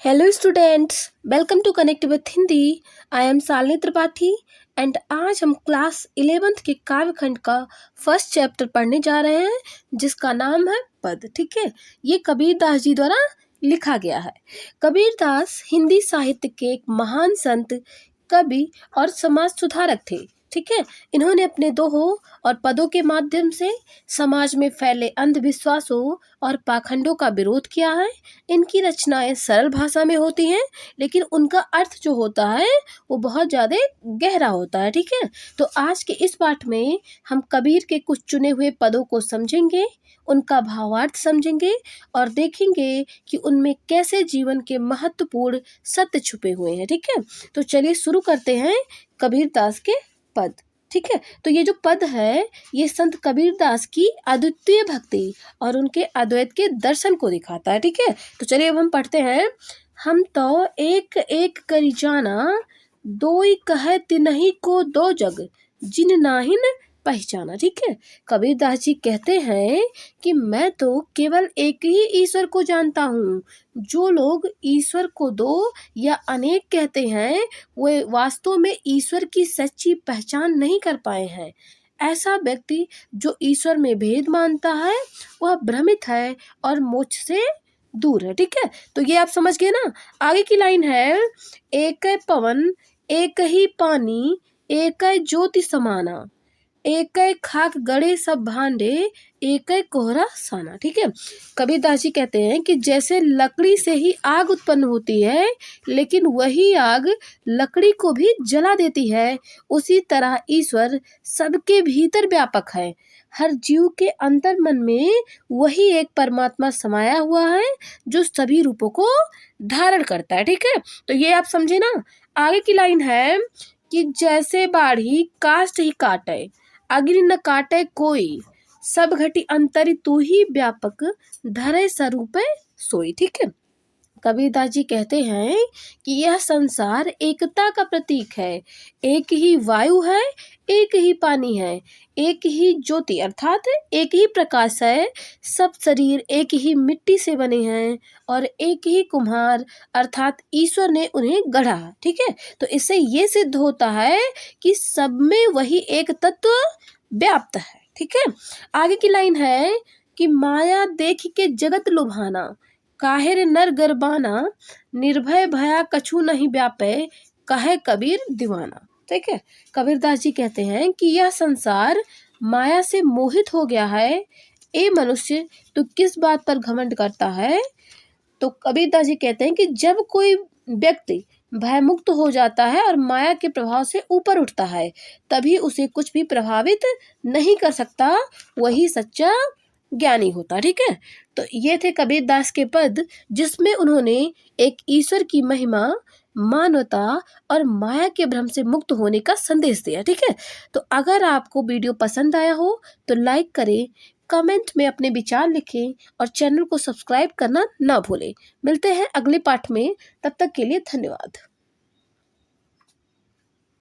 Hello students, welcome to connect with Hindi. I am Shalini Tripathi and आज हम class 11th के काव्यखंड का फर्स्ट चैप्टर पढ़ने जा रहे हैं जिसका नाम है पद। ठीक है, ये कबीर दास जी द्वारा लिखा गया है। कबीर दास हिंदी साहित्य के एक महान संत, कवि और समाज सुधारक थे। ठीक है, इन्होंने अपने दोहों और पदों के माध्यम से समाज में फैले अंधविश्वासों और पाखंडों का विरोध किया है। इनकी रचनाएं सरल भाषा में होती हैं, लेकिन उनका अर्थ जो होता है वो बहुत ज़्यादा गहरा होता है। ठीक है, तो आज के इस पाठ में हम कबीर के कुछ चुने हुए पदों को समझेंगे, उनका भावार्थ समझेंगे और देखेंगे कि उनमें कैसे जीवन के महत्वपूर्ण सत्य छुपे हुए हैं। ठीक है, तो चलिए शुरू करते हैं कबीर दास के पद। ठीक है, तो ये जो पद है ये संत कबीर दास की अद्वितीय भक्ति और उनके अद्वैत के दर्शन को दिखाता है। ठीक है, तो चलिए अब हम पढ़ते हैं। हम तो एक एक करी जाना, दोई कहे तिन्ही को दो जग, जिन नाहिन पहचाना। ठीक है, कबीर दास जी कहते हैं कि मैं तो केवल एक ही ईश्वर को जानता हूँ। जो लोग ईश्वर को दो या अनेक कहते हैं वे वास्तव में ईश्वर की सच्ची पहचान नहीं कर पाए हैं। ऐसा व्यक्ति जो ईश्वर में भेद मानता है वह भ्रमित है और मोक्ष से दूर है। ठीक है, तो ये आप समझ गए ना। आगे की लाइन है, एक पवन एक ही पानी, एक ज्योति समाना, एक खाक गड़े सब भांडे, एक कोहरा साना। ठीक है, कबीर दास जी कहते हैं कि जैसे लकड़ी से ही आग उत्पन्न होती है लेकिन वही आग लकड़ी को भी जला देती है, उसी तरह ईश्वर सबके भीतर व्यापक है। हर जीव के अंतर मन में वही एक परमात्मा समाया हुआ है जो सभी रूपों को धारण करता है। ठीक है, तो ये आप समझे ना। आगे की लाइन है कि जैसे बाढ़ी काष्ठ ही काटे, अग्नि न काटे कोई, सब घटी अंतरि तू ही व्यापक, धरे स्वरूप सोई। ठीक है, कबीर दास जी कहते हैं कि यह संसार एकता का प्रतीक है। एक ही वायु है, एक ही पानी है, एक ही ज्योति अर्थात एक ही प्रकाश है। सब शरीर एक ही मिट्टी से बने हैं और एक ही कुम्हार अर्थात ईश्वर ने उन्हें गढ़ा। ठीक है, तो इससे ये सिद्ध होता है कि सब में वही एक तत्व व्याप्त है। ठीक है, आगे की लाइन है कि माया देख के जगत लुभाना, काहेर नर गरबाना, निर्भय भया कछु नहीं व्यापे, कहे कबीर दीवाना। ठीक है, कबीर दास जी कहते हैं कि यह संसार माया से मोहित हो गया है। ए मनुष्य, तू किस बात पर घमंड करता है। तो कबीर दास जी कहते हैं कि जब कोई व्यक्ति भयमुक्त हो जाता है और माया के प्रभाव से ऊपर उठता है तभी उसे कुछ भी प्रभावित नहीं कर सकता, वही सच्चा ज्ञानी होता। ठीक है, तो ये थे कबीर दास के पद जिसमें उन्होंने एक ईश्वर की महिमा, मानवता और माया के भ्रम से मुक्त होने का संदेश दिया। ठीक है, तो अगर आपको वीडियो पसंद आया हो तो लाइक करें, कमेंट में अपने विचार लिखें और चैनल को सब्सक्राइब करना ना भूलें। मिलते हैं अगले पाठ में, तब तक के लिए धन्यवाद।